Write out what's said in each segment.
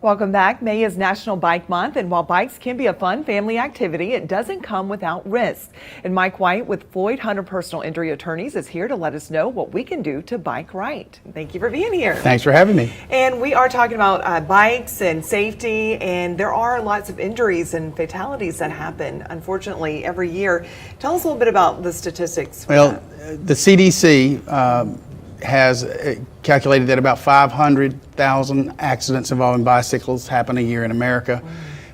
Welcome back. May is National Bike Month, and while bikes can be a fun family activity, it doesn't come without risks. And Mike White with Floyd Hunter Personal Injury Attorneys is here to let us know what we can do to bike right. Thank you for being here. Thanks for having me. And we are talking about bikes and safety, and there are lots of injuries and fatalities that happen, unfortunately, every year. Tell us a little bit about the statistics. Well, the CDC has calculated that about 500,000 accidents involving bicycles happen a year in America,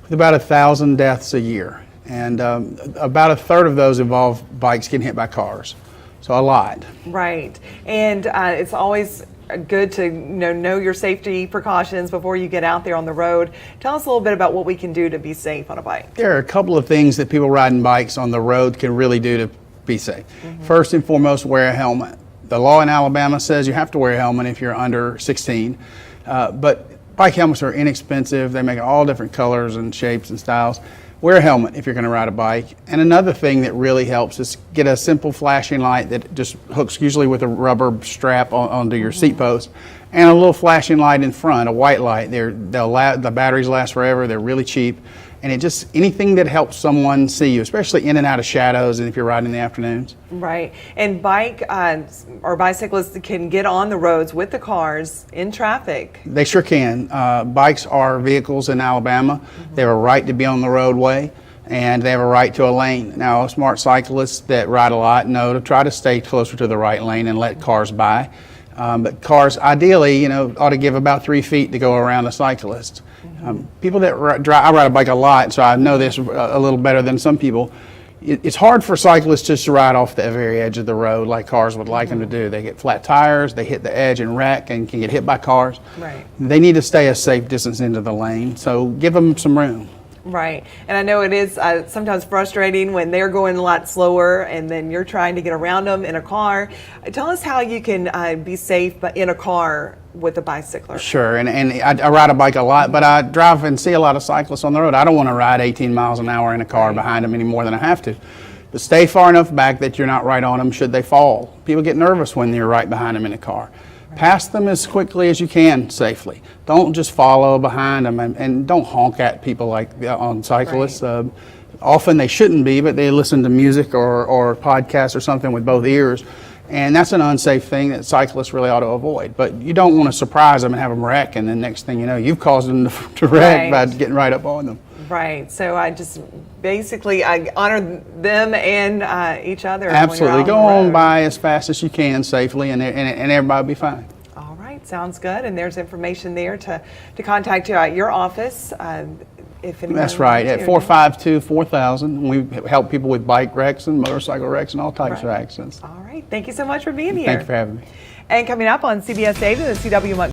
with about 1,000 deaths a year. And about a third of those involve bikes getting hit by cars. So a lot. Right. And it's always good to know your safety precautions before you get out there on the road. Tell us a little bit about what we can do to be safe on a bike. There are a couple of things that people riding bikes on the road can really do to be safe. First and foremost, wear a helmet. The law in Alabama says you have to wear a helmet if you're under 16, but bike helmets are inexpensive. They make all different colors and shapes and styles. Wear a helmet if you're going to ride a bike. And another thing that really helps is get a simple flashing light that just hooks usually with a rubber strap onto your seat post, and a little flashing light in front, a white light. The batteries last forever. They're really cheap. And it just, anything that helps someone see you, especially in and out of shadows and if you're riding in the afternoons. Right. And or bicyclists can get on the roads with the cars in traffic. They sure can. Bikes are vehicles in Alabama. They have a right to be on the roadway, and they have a right to a lane. Now, smart cyclists that ride a lot know to try to stay closer to the right lane and let cars by. But cars, ideally, ought to give about 3 feet to go around a cyclist. People that I ride a bike a lot, so I know this a little better than some people. It's hard for cyclists just to ride off the very edge of the road like cars would like them to do. They get flat tires, they hit the edge and wreck and can get hit by cars. Right. They need to stay a safe distance into the lane, so give them some room. Right. And I know it is sometimes frustrating when they're going a lot slower and then you're trying to get around them in a car. Tell us how you can be safe but in a car with a bicycler. Sure. And I ride a bike a lot, but I drive and see a lot of cyclists on the road. I don't want to ride 18 miles an hour in a car behind them any more than I have to. But stay far enough back that you're not right on them should they fall. People get nervous when you're right behind them in a car. Pass them as quickly as you can safely. Don't just follow behind them, and don't honk at people like on cyclists. Right. Often they shouldn't be, but they listen to music or podcasts or something with both ears, and that's an unsafe thing that cyclists really ought to avoid. But you don't want to surprise them and have them wreck, and then next thing you know, you've caused them to wreck by getting right up on them. Right. So I just basically honor them and each other. Absolutely. Go on by as fast as you can safely, and everybody will be fine. All right. Sounds good. And there's information there to contact you at your office. If That's right. At 452-4000. We help people with bike wrecks and motorcycle wrecks and all types of accidents. All right. Thank you so much for being here. Thank you for having me. And coming up on CBS 8 and the CW